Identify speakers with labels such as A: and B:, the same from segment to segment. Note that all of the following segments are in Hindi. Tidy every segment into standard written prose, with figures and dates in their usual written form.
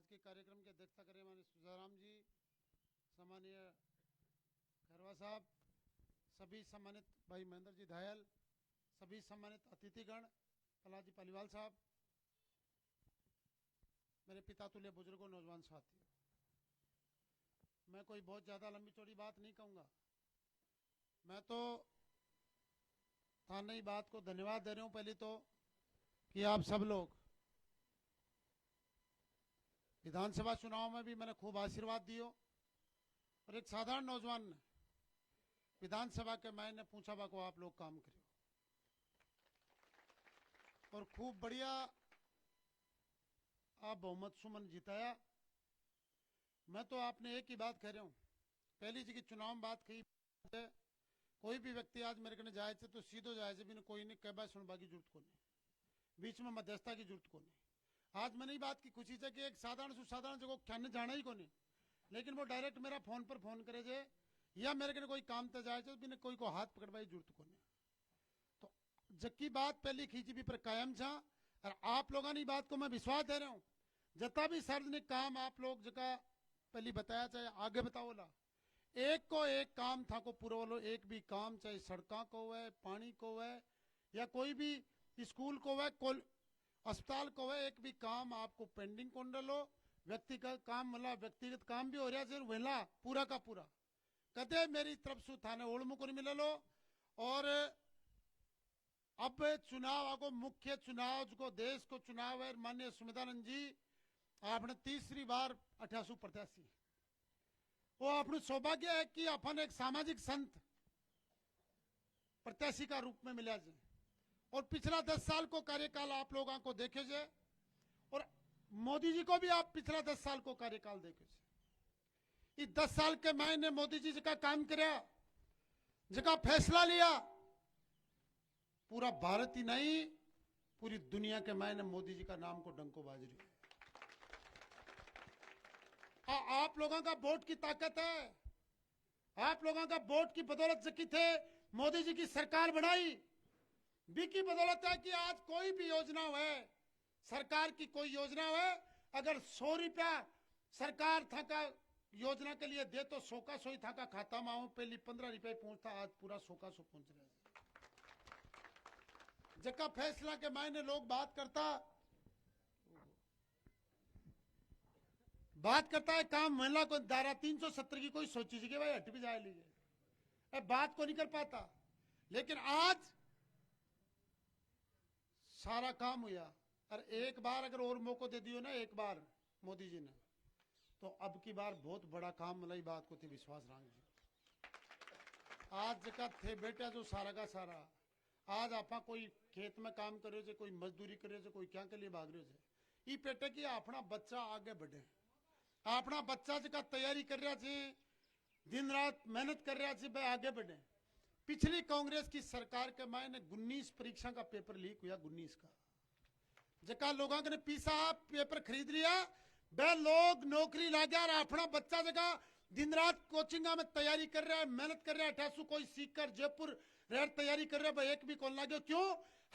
A: आज के कार्यक्रम की अध्यक्षता करें माननीय सुजाराम जी, सम्मानीय खैरवा साहब, सभी सम्मानित भाई महेंद्र जी धायल, सभी सम्मानित अतिथिगण, प्रहलाद जी पालीवाल साहब, मेरे पिता तुल्य बुजुर्गों, नौजवान साथियों, मैं कोई बहुत ज़्यादा लंबी चौड़ी बात नहीं कहूँगा। मैं तो थाने बात को धन्यवाद दे रहा हूँ पहले तो कि आप सब लोग विधानसभा चुनाव में भी मैंने खूब आशीर्वाद दियो और एक साधारण नौजवान ने विधानसभा के मैंने पूछा बा को आप लोग काम करो और खूब बढ़िया आप बहुमत सुमन जिताया। मैं तो आपने एक ही बात कह रहा हूँ, पहली जी की चुनाव में बात कही, कोई भी व्यक्ति आज मेरे कने जाए तो सीधो जाए बिना कोई नहीं कहबा सुनबा की जरूरत को नहीं, बीच में मध्यस्थता की जरूरत को नहीं। आज मैंने ही बात की खुशी से कि एक साधारण सुसाधारण जगह ख्यान जाना ही को नहीं, लेकिन वो डायरेक्ट मेरा फोन पर फोन करे जे या मेरे कने कोई काम ते जाए तो बिना कोई को हाथ पकड़वाई जरूरत को नहीं। तो जबकि बात पहली खींची भी पर कायम था और आप लोगों ने बात को मैं विश्वास दे रहा हूँ, जितना भी सार्वजनिक काम आप लोग जगह पहली बताया चाहे आगे बताओ ला, एक को एक काम था को पूरा वालो, एक भी काम चाहे सड़कों को है, पानी को है या कोई भी स्कूल को है, अस्पताल को है, एक भी काम आपको पेंडिंग को लो, व्यक्तिगत काम मतलब व्यक्तिगत काम भी हो रहा है वेला पूरा का पूरा कदे मेरी तरफ से थाने ओढ़ को नहीं मिले लो। और अब चुनाव आगो मुख्य चुनाव जो देश को चुनाव है, माननीय सुमितानंद जी आपने तीसरी बार 88 प्रत्याशी, वो अपने सौभाग्य है कि अपन एक सामाजिक संत प्रत्याशी का रूप में मिला जाए और पिछला 10 साल को कार्यकाल आप लोगों को देखे जाए और मोदी जी को भी आप पिछला 10 साल को कार्यकाल देखे जाए। इस 10 साल के मैंने मोदी जी का काम किया, जगह फैसला लिया, पूरा भारत ही नहीं पूरी दुनिया के मैंने मोदी जी का नाम को डंको बाज रही है। आप लोगों का वोट की ताकत है, आप लोगों का वोट की बदौलत से की थे मोदी जी की सरकार बनाई, बी की बदौलत है कि आज कोई भी योजना है, सरकार की कोई योजना है, अगर 100 रुपया सरकार था का योजना के लिए दे तो 100 का 100 ही था का खाता में आओ, पहले 15 रुपये पहुंचता, आज पूरा 100 का 100 पहुंच रहा है। जगह फैसला के मायने लोग बात करता है काम महिला को दायरा 370 की कोई सोची जी कि भाई हट भी जाए लीजिए, बात को नहीं कर पाता, लेकिन आज सारा काम हुआ। और एक बार अगर और मौका दे दियो ना एक बार मोदी जी ने, तो अब की बार बहुत बड़ा काम मलाई बात को थी विश्वास रांग जी। आज जगह थे बेटा जो सारा का सारा, आज आपा कोई खेत में काम करे जे, कोई मजदूरी करे जे, कोई क्या के लिए भाग रहे जे, ये पेटे की अपना बच्चा आगे बढ़े, अपना बच्चा जगह तैयारी कर रहा छे, दिन रात मेहनत कर रहा छे, भाई आगे बढ़े। पिछली कांग्रेस की सरकार के मायने 19 परीक्षा का पेपर लीक हुआ, 19 का जगह लोगों ने पीसा पेपर खरीद लिया, वह लोग नौकरी ला गया और अपना बच्चा जगह दिन रात कोचिंग में तैयारी कर रहा है, मेहनत कर रहा है, 88 कोई सीख कर जयपुर रेड तैयारी कर रहा है, भाई एक भी कौन लागे, क्यों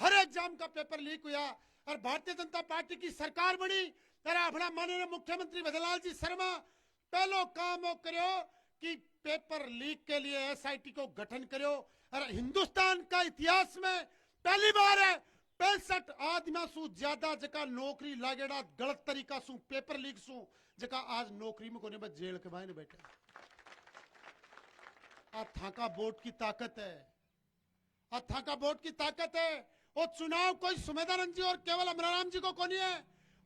A: हर एग्जाम का पेपर लीक हुआ और भारतीय जनता पार्टी की सरकार बनी और अपना माननीय मुख्यमंत्री भजनलाल जी शर्मा पहलो काम वो करो कि पेपर लीक के लिए एसआईटी को गठन करो। और हिंदुस्तान का इतिहास में पहली बार है 65 आदमी सु ज्यादा जगह नौकरी लागेड़ा गलत तरीका सु पेपर लीक सु जगह आज नौकरी में कोने बस जेल के बाहर बैठे। थाका वोट की ताकत है, थाका वोट की ताकत है। वो चुनाव कोई सुमेधानंद जी और केवल अमराराम जी को कोनी है,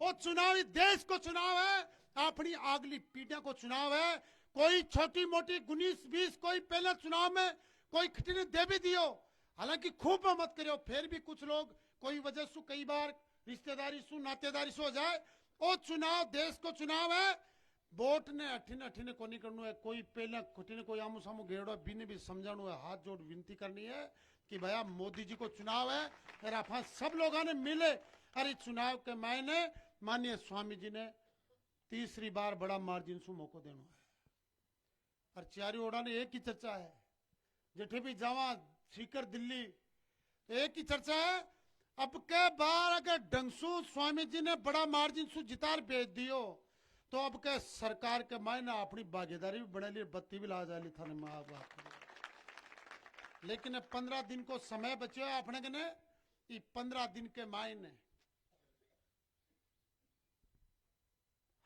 A: वो चुनाव देश को चुनाव है, अपनी अगली पीढ़ियों को चुनाव है। कोई छोटी मोटी 19-20 कोई पहले चुनाव में कोई खटने दे भी दियो, हालांकि खूब मत करो, फिर भी कुछ लोग कोई वजह से कई बार रिश्तेदारी सु नातेदारी से हो जाए, वो चुनाव देश को चुनाव है। वोट ने अठिने अठिने को नहीं करना है, कोई पहले खटिने कोई आमू सामू घेड़ो बिने भी समझाना है, हाथ जोड़ विनती करनी है कि भैया मोदी जी को चुनाव है और आप सब लोगों ने मिले। अरे चुनाव के मायने माननीय स्वामी जी ने तीसरी बार बड़ा मार्जिन से मौका देना है और चारी ओड़ा ने एक ही चर्चा है, जिठे भी जावा सीकर दिल्ली एक ही चर्चा है, अब के बार अगर डंगसू स्वामी जी ने बड़ा मार्जिन सु जितार भेज दियो तो अब के सरकार के मायने अपनी भागीदारी भी बना ली, बत्ती भी ला जाए थाने माँ बाप। लेकिन 15 दिन को समय बच्चो अपने कने, 15 दिन के मायने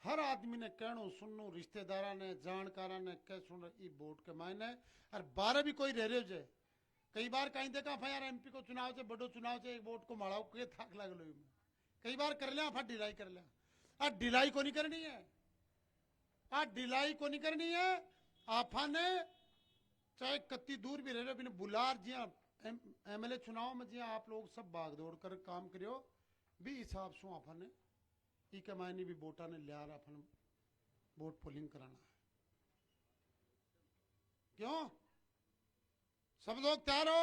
A: हर आदमी ने कहनो सुननो, रिश्तेदारा ने जानकारा ने कह सुन वोट के मायने। और 12 भी कोई रह रहे जे, कई बार कहीं देखा यार एमपी को चुनाव से बड़ो चुनाव से एक वोट को माड़ा के थाक लग लो, कई बार कर लिया फिर ढिलाई कर लिया। आ ढिलाई को नहीं करनी है, आ ढिलाई को नहीं करनी है। आपा ने चाहे कत्ती दूर भी रह रहे बिना बुलार जिया एमएलए चुनाव में जिया आप लोग सब भाग दौड़ कर काम करियो भी हिसाब से आपा ने ई के मायने भी वोटा ने लिया अपन वोट पोलिंग कराना है। क्यों सब लोग तैयार हो?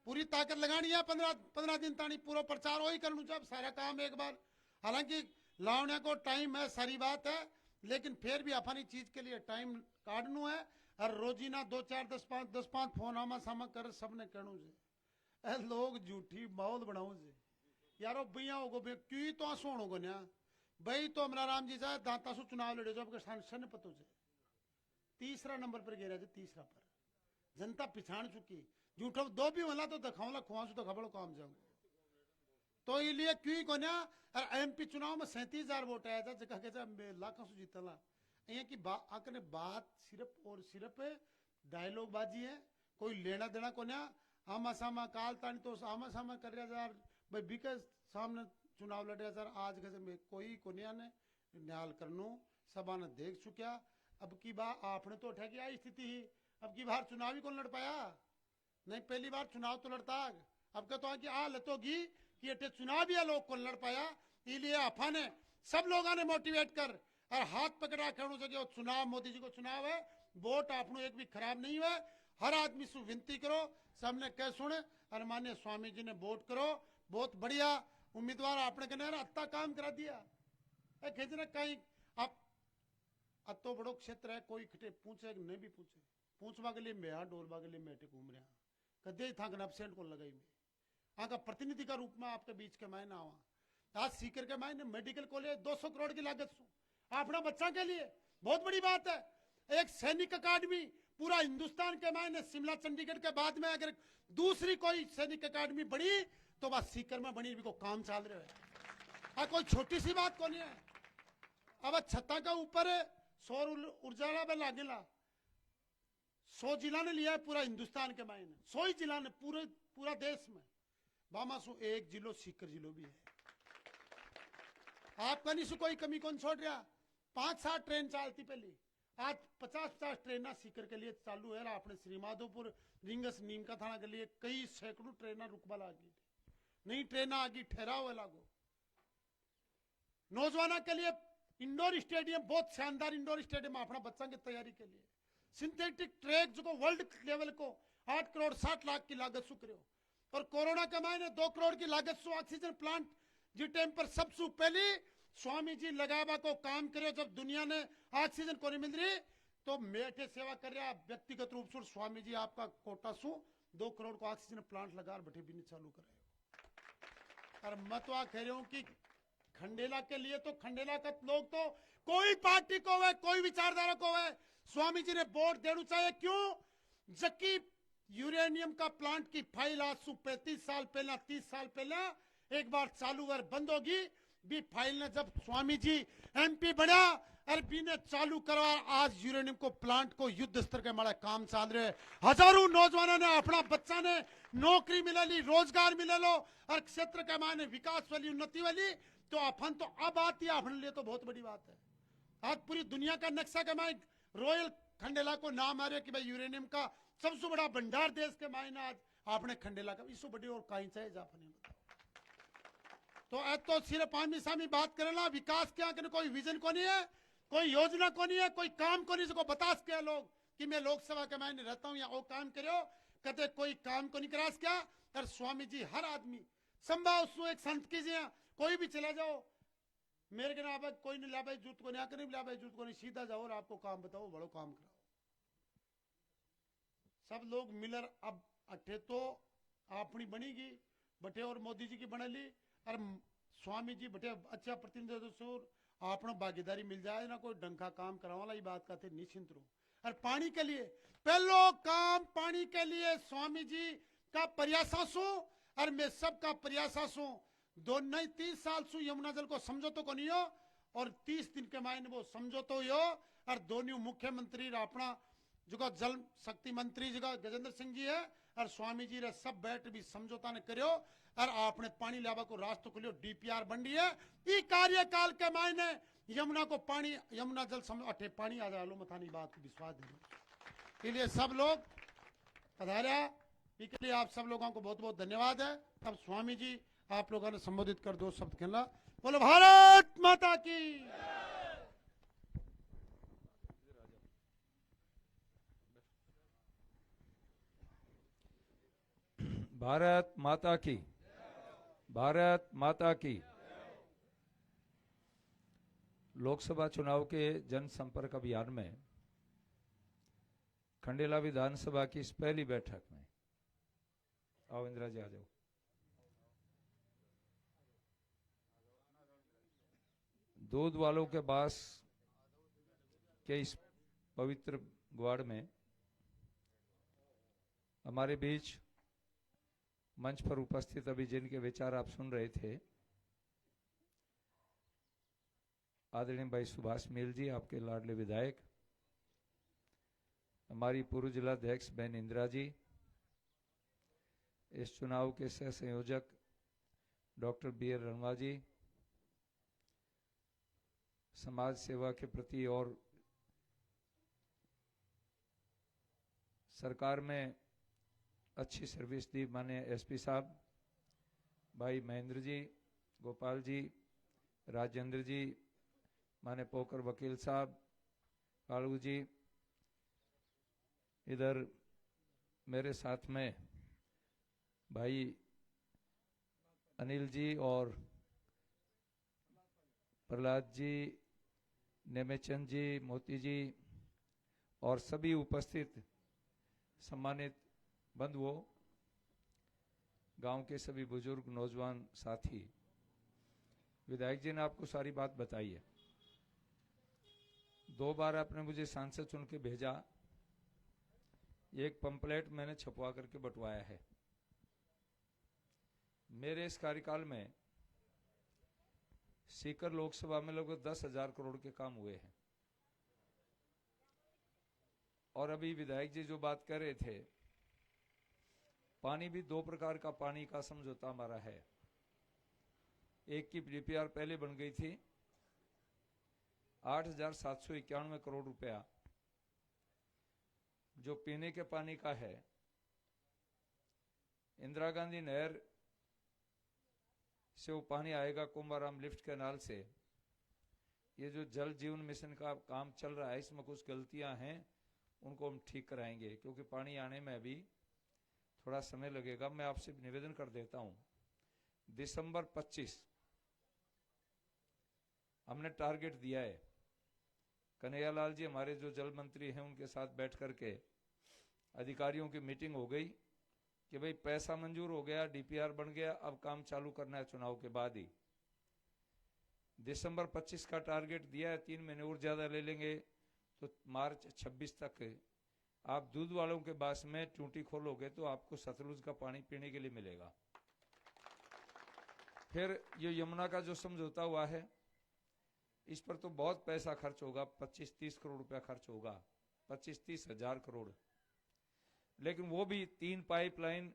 A: पूरी ताकत लगानी है। 15 दिन तानी पूरा प्रचार वही करना जब सारा काम एक बार। हालांकि लाने को टाइम है, सारी बात है, लेकिन फिर भी अपनी चीज के लिए टाइम काटना है। और रोजीना 2-4 10-5 फोन आमा सामा कर सबने कहना से लोग झूठी माहौल बनाओ से यारो भैया होगो क्यों तो आंसू होगो ना भाई। तो हमारा राम जी साहब दांता सु चुनाव लड़े जो आपके सन पतो से तीसरा नंबर पर गिरा जे, तीसरा पर जनता पिछाड़ चुकी। झूठो दो भी होला तो दिखाऊला खुआसू तो खबरों काम जाऊंगा। तो इसलिए क्यों को ना एमपी चुनाव में 37,000 वोट आया था जगह के लाखों से जीतला। यहाँ की बात सिर्फ और सिर्फ डायलॉग बाजी है, कोई लेना देना को ना। आमा सामा काल तानी तो आमा सामा कर रहा यार भाई बिके सामने चुनाव लड़ रहा आज के में कोई को ने न्याल करनो सभा ने देख चुका। अब की बार आपने तो उठा आई स्थिति ही, अब की बार चुनाव ही कौन लड़ पाया? नहीं पहली बार चुनाव तो लड़ता। अब क्या तो आ लतोगी कि अटे चुनाव भी लोग कौन लड़ पाया। इसलिए आपा ने सब लोगों ने मोटिवेट कर और हाथ पकड़ा कहना चाहिए चुनाव मोदी जी को चुनाव है, वोट आपनो एक भी खराब नहीं हुआ। हर आदमी से विनती करो, सबने कह सुने और मान्य स्वामी जी ने वोट करो। बहुत बढ़िया उम्मीदवार आपने कहना अच्छा काम करा दिया। खींचना कहीं आप अतो बड़ो क्षेत्र है, कोई पूछे नहीं भी पूछे पूछवा के लिए मैं डोरवा के लिए मेटे घूम रहा कदे था एबसेंट को लगाई में आका प्रतिनिधि का रूप में आपके बीच के मायने आवा। आज सीकर के मायने मेडिकल कॉलेज 200 करोड़ की लागत से अपना बच्चा के लिए बहुत बड़ी बात है। एक सैनिक अकादमी पूरा हिंदुस्तान के मायने शिमला चंडीगढ़ के बाद में अगर दूसरी कोई सैनिक अकादमी बनी तो बस सीकर में बनी भी को काम चल रहा है। कोई छोटी सी बात को नहीं है। अब छत्ता का ऊपर सौर ऊर्जा में लागेला 100 जिला ने लिया है पूरा हिंदुस्तान के मायने, 100 ही जिला ने पूरा देश में। बामासु एक जिलो सीकर जिलो भी है। आपका नहीं से कोई कमी कौन छोड़ रहा। 5-7 ट्रेन चलती पहले, आज 50-50 ट्रेन सीकर के लिए चालू है। अपने श्रीमाधोपुर रिंगस नीम का थाना के लिए कई सैकड़ों ट्रेन रुकबा लागी, नई ट्रेन आगी ठहराव लागो। नौजवानों के लिए इंडोर स्टेडियम, बहुत शानदार इंडोर स्टेडियम अपना बच्चा की तैयारी के लिए। सिंथेटिक ट्रैक जो वर्ल्ड लेवल को 8 करोड़ 60 लाख की लागत से करो। और कोरोना के मायने 2 करोड़ की लागत से ऑक्सीजन प्लांट जी टाइम पर सबसे पहले स्वामी जी लगावा को काम करे। जब दुनिया ने ऑक्सीजन को नहीं मिल रही तो मेटे सेवा कर रहा व्यक्तिगत रूप से स्वामी जी आपका कोटा सु 2 करोड़ को ऑक्सीजन प्लांट लगा बैठे भी नहीं चालू करे। और मैं तो कह रहा हूं कि खंडेला के लिए तो खंडेला का लोग तो कोई पार्टी को है, कोई विचारधारा को है, स्वामी जी ने वोट देना चाहिए। क्यों? जबकि यूरेनियम का प्लांट की फाइल आज से 35 साल पहले 30 साल पहले एक बार चालू और बंद होगी भी फाइल ने जब स्वामी जी एमपी बना और बी ने चालू करवा आज यूरेनियम को प्लांट को युद्ध स्तर के मारे काम चल रहे। हजारों नौजवानों ने अपना बच्चा ने नौकरी मिले ली, रोजगार मिले लो और क्षेत्र के मायने विकास वाली उन्नति वाली। तो अपन तो अब आती है अपने लिए तो बहुत बड़ी बात है। आज पूरी दुनिया का नक्शा के मायने रॉयल खंडेला को नाम आ रहा है कि भाई यूरेनियम का सबसे बड़ा भंडार देश के मायने आज आपने खंडेला का इससे बड़ी और कहीं चाहिए जापने बताओ। तो सिर्फ आमी सामी बात करेला, विकास क्या करे कोई विजन को नहीं है, कोई योजना को नहीं है, कोई काम को नहीं सको बता सके लोग कि मैं लोकसभा के मायने रहता हूं या वो काम करो कदे कोई काम को नहीं करा सका। और स्वामी जी हर आदमी संभव सु एक संत कीजिए कोई भी चला जाओ मेरे के ना कोई नहीं ला भाई जूत को नहीं आकर नहीं ला भाई जूत को नहीं सीधा जाओ और आपको काम बताओ बड़ो काम कराओ। सब लोग मिलर अब अठे तो अपनी बनेगी बटे और मोदी जी की बना ली और स्वामी जी बटे अच्छा प्रतिनिधित्व सूर आपने भागीदारी मिल जाए ना कोई डंका काम करावाला ये बात कहते निश्चिंत रहो। और पानी के लिए पहलो काम पानी के लिए स्वामी जी का प्रयासासु और मैं सबका प्रयासासु दोनों ही 30 साल सु यमुना जल को समझौतो को नहीं हो और 30 दिन के मायने वो समझौतो हो और दोनों मुख्यमंत्री अपना जो जल शक्ति मंत्री जो गजेंद्र सिंह जी है और स्वामी जी रे सब बैठ भी समझौता ने करो और आपने पानी लावा को रास्ता खुलियो डीपीआर बन रही है ई कार्यकाल के मायने यमुना को पानी यमुना जल अठे पानी आ जाए लो मथानी बात को विश्वास दे लिए सब लोग पधारा इसके लिए आप सब लोगों को बहुत बहुत धन्यवाद है। अब स्वामी जी आप लोगों ने संबोधित कर दो शब्द कहना। बोलो भारत माता की।
B: भारत माता की, भारत माता की। लोकसभा चुनाव के जनसंपर्क अभियान में खंडेला विधानसभा की इस पहली बैठक में आओ इंदिरा जी आ जाओ। दूध वालों के पास के इस पवित्र ग्वाड़ में हमारे बीच मंच पर उपस्थित अभी जिनके विचार आप सुन रहे थे, आदरणीय भाई सुभाष मील जी आपके लाडले विधायक, हमारी पूर्व जिलाध्यक्ष बहन इंदिरा जी, इस चुनाव के सह संयोजक डॉक्टर बी.आर. रणवा जी, समाज सेवा के प्रति और सरकार में अच्छी सर्विस दी माननीय एसपी साहब भाई महेंद्र जी, गोपाल जी, राजेंद्र जी, माननीय पोकर वकील साहब, कालू जी, इधर मेरे साथ में भाई अनिल जी और प्रहलाद जी, नेमेचंद जी, मोती जी और सभी उपस्थित सम्मानित बंधुओं, गांव के सभी बुजुर्ग नौजवान साथी, विधायक जी ने आपको सारी बात बताई है। 2 बार आपने मुझे सांसद चुन के भेजा, एक पंपलेट मैंने छपवा करके बंटवाया है। मेरे इस कार्यकाल में सीकर लोकसभा में लगभग 10,000 करोड़ के काम हुए हैं। और अभी विधायक जी जो बात कर रहे थे, पानी भी 2 प्रकार का पानी का समझौता हमारा है। एक की डीपीआर पहले बन गई थी 8,791 करोड़ रुपया, जो पीने के पानी का है। इंदिरा गांधी नहर से वो पानी आएगा कुंभाराम लिफ्ट कैनाल से। ये जो जल जीवन मिशन का काम चल रहा है, इसमें कुछ गलतियां हैं, उनको हम ठीक कराएंगे, क्योंकि पानी आने में अभी थोड़ा समय लगेगा। मैं आपसे निवेदन कर देता हूं, दिसंबर 25 हमने टारगेट दिया है। कन्हैयालाल जी हमारे जो जल मंत्री हैं, उनके साथ बैठ करके अधिकारियों की मीटिंग हो गई कि भाई पैसा मंजूर हो गया, डीपीआर बन गया, अब काम चालू करना है चुनाव के बाद ही। दिसंबर 25 का टारगेट दिया है, 3 महीने और ज्यादा ले लेंगे तो मार्च 26 तक आप दूध वालों के पास में टूटी खोलोगे तो आपको सतलुज का पानी पीने के लिए मिलेगा। फिर ये यमुना का जो समझौता हुआ है, इस पर तो बहुत पैसा खर्च होगा, 25-30 करोड़ रुपया खर्च होगा, 25-30 हजार करोड़। लेकिन वो भी 3 पाइपलाइन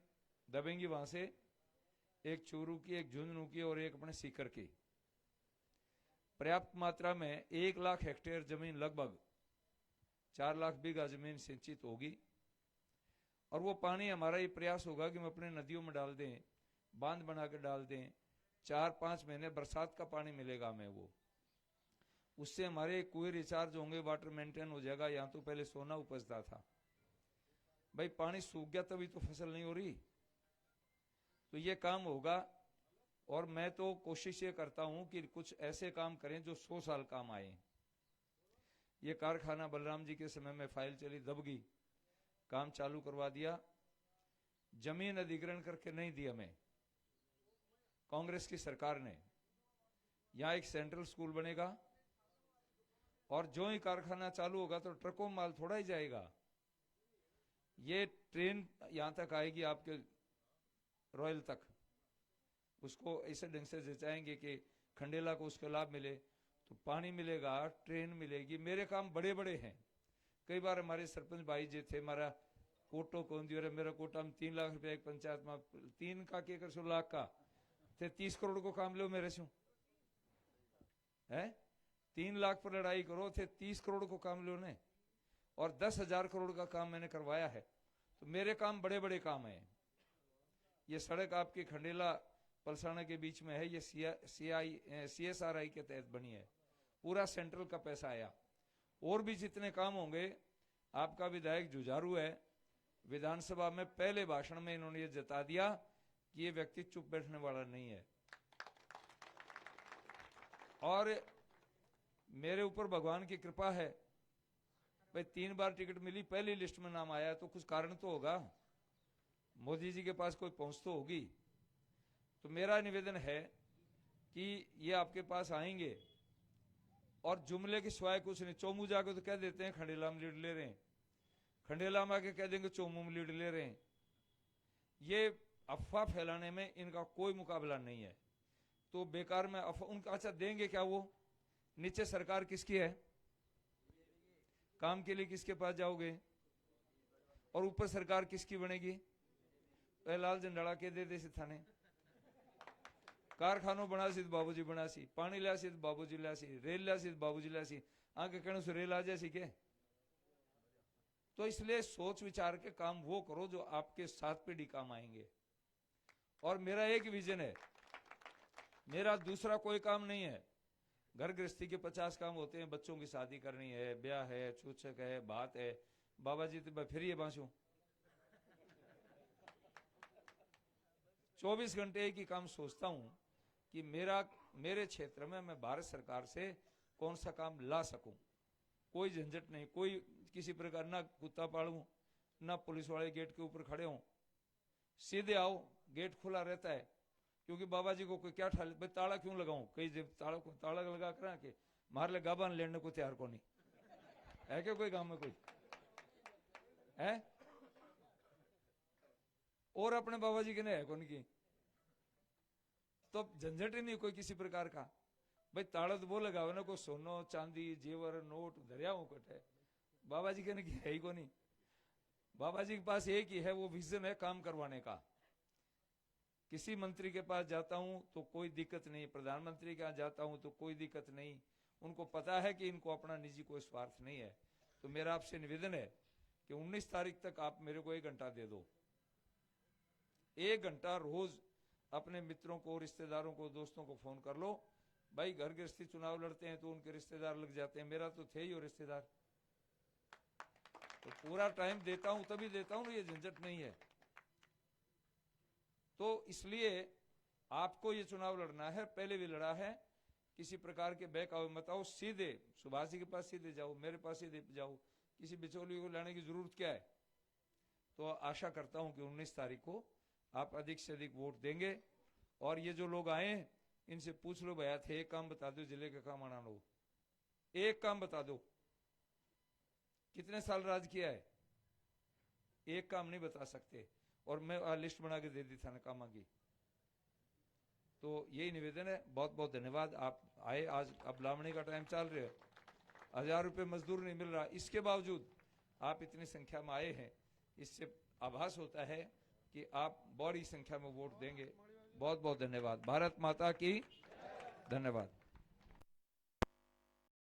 B: दबेंगी वहां से, एक चूरू की, एक झुंझुनू की और एक अपने सीकर की। पर्याप्त मात्रा में 1 लाख हेक्टेयर जमीन, लगभग 4 लाख बीघा जमीन सिंचित होगी। और वो पानी हमारा ये प्रयास होगा कि हम अपने नदियों में डाल दें, बांध बना के डाल दें। 4-5 महीने बरसात का पानी मिलेगा हमें, वो उससे हमारे कुएं रिचार्ज होंगे, वाटर मेंटेन हो जाएगा। यहां तो पहले सोना उपजता था, भाई पानी सूख गया तभी तो फसल नहीं हो रही, तो ये काम होगा। और मैं तो कोशिश ये करता हूं कि कुछ ऐसे काम करें जो 100 साल काम आए। ये कारखाना बलराम जी के समय में फाइल चली, दब गई, काम चालू करवा दिया। जमीन अधिग्रहण करके नहीं दी हमें कांग्रेस की सरकार ने, यहाँ एक सेंट्रल स्कूल बनेगा, और जो ही कारखाना चालू होगा तो ट्रकों में माल थोड़ा ही जाएगा। ये ट्रेन यहां तक आएगी आपके रॉयल तक, उसको ऐसे ढंग से जचाएंगे कि खंडेला को उसका लाभ मिले। तो पानी मिलेगा, ट्रेन मिलेगी। मेरे काम बड़े बड़े हैं। कई बार हमारे सरपंच भाई जो थे, हमारा कोटो कौन दियो, मेरा कोटा में 3 लाख रुपया एक पंचायत में, 3 का के 100 लाख का थे, 30 करोड़ को काम लो मेरे से है। 3 लाख पर लड़ाई करो थे, 30 करोड़ को काम लो ने, और 10,000 करोड़ का काम मैंने करवाया है। तो मेरे काम बड़े बड़े काम हैं। ये सड़क आपकी खंडेला पलसाना के बीच में है, ये CSRI के तहत बनी है, पूरा सेंट्रल का पैसा आया। और भी जितने काम होंगे, आपका विधायक जुझारू है, विधानसभा में पहले भाषण में इन्होंने ये जता दिया कि ये व्यक्ति चुप बैठने वाला नहीं है। और मेरे ऊपर भगवान की कृपा है भाई, 3 बार टिकट मिली, पहली लिस्ट में नाम आया, तो कुछ कारण तो होगा, मोदी जी के पास कोई पहुंच तो होगी। तो मेरा निवेदन है कि ये आपके पास आएंगे और जुमले के सिवाय कुछ नहीं। चोमू जाके तो कह देते हैं खंडेला में लीड ले रहे हैं, खंडेला में आके कह देंगे चोमू में लीड ले रहे हैं। ये अफवाह फैलाने में इनका कोई मुकाबला नहीं है। तो बेकार में उनका अच्छा देंगे क्या? वो नीचे सरकार किसकी है? काम के लिए किसके पास जाओगे? और ऊपर सरकार किसकी बनेगी? लाल झंडाड़ा के दे दे थाने कारखानों बना सी बाबूजी बना सी, पानी लिया सी बाबूजी लिया सी, रेल लिया सी बाबूजी लिया सी, आगे कहने से रेल आ जाए के। तो इसलिए सोच विचार के काम वो करो जो आपके 7 पीढ़ी काम आएंगे। और मेरा एक विजन है, मेरा दूसरा कोई काम नहीं है। घर गृहस्थी के 50 काम होते हैं, बच्चों की शादी करनी है, ब्याह है, छूछक है, बात है। बाबा जी तो फिर ये बांसू 24 घंटे एक ही काम सोचता हूं कि मेरे क्षेत्र में मैं भारत सरकार से कौन सा काम ला सकूं। कोई झंझट नहीं, कोई किसी प्रकार ना कुत्ता पालूं, ना पुलिस वाले गेट के ऊपर खड़े हों। सीधे आओ, गेट खुला रहता है। क्योंकि बाबा जी को कोई क्या ठाल, भाई ताला क्यों लगाऊं? कई जब ताला लगा कर के मार ले गाबान लेने को तैयार को नहीं है। क्या कोई गांव में कोई है? और अपने बाबा जी के ने है कौन की? तो झंझट ही नहीं कोई किसी प्रकार का। भाई ताला तो वो लगाओ ना, कोई सोनो चांदी जेवर नोट दरिया कट है। बाबा जी के ने है ही को नहीं। बाबा जी के पास एक ही है, वो विजन है काम करवाने का। किसी मंत्री के पास जाता हूं तो कोई दिक्कत नहीं, प्रधानमंत्री के यहाँ जाता हूं तो कोई दिक्कत नहीं। उनको पता है कि इनको अपना निजी कोई स्वार्थ नहीं है। तो मेरा आपसे निवेदन है कि 19 तारीख तक आप मेरे को 1 घंटा दे दो। 1 घंटा रोज अपने मित्रों को, रिश्तेदारों को, दोस्तों को फोन कर लो। भाई घर गृहस्थी चुनाव लड़ते हैं तो उनके रिश्तेदार लग जाते हैं। मेरा तो थे ही वो रिश्तेदार, तो पूरा टाइम देता हूं, तभी देता हूं, ये झंझट नहीं है। तो इसलिए आपको ये चुनाव लड़ना है, पहले भी लड़ा है। किसी प्रकार के बहकावे मत आओ, सीधे सुभाष जी के पास सीधे जाओ, मेरे पास सीधे जाओ। किसी बिचौलियों को लाने की जरूरत क्या है? तो आशा करता हूं कि 19 तारीख को आप अधिक से अधिक वोट देंगे। और ये जो लोग आए इनसे पूछ लो, भैया थे एक काम बता दो, जिले का काम आना लो, एक काम बता दो। कितने साल राज किया है? एक काम नहीं बता सकते। और मैं लिस्ट बना के दे दी था ना कामा की। तो यही निवेदन है। बहुत बहुत धन्यवाद। आप आए आज, अब लावणी का टाइम चल रहा है, 1000 रुपये मजदूर नहीं मिल रहा, इसके बावजूद आप इतनी संख्या में आए हैं। इससे आभास होता है कि आप बड़ी संख्या में वोट देंगे। बहुत बहुत धन्यवाद। भारत माता की धन्यवाद।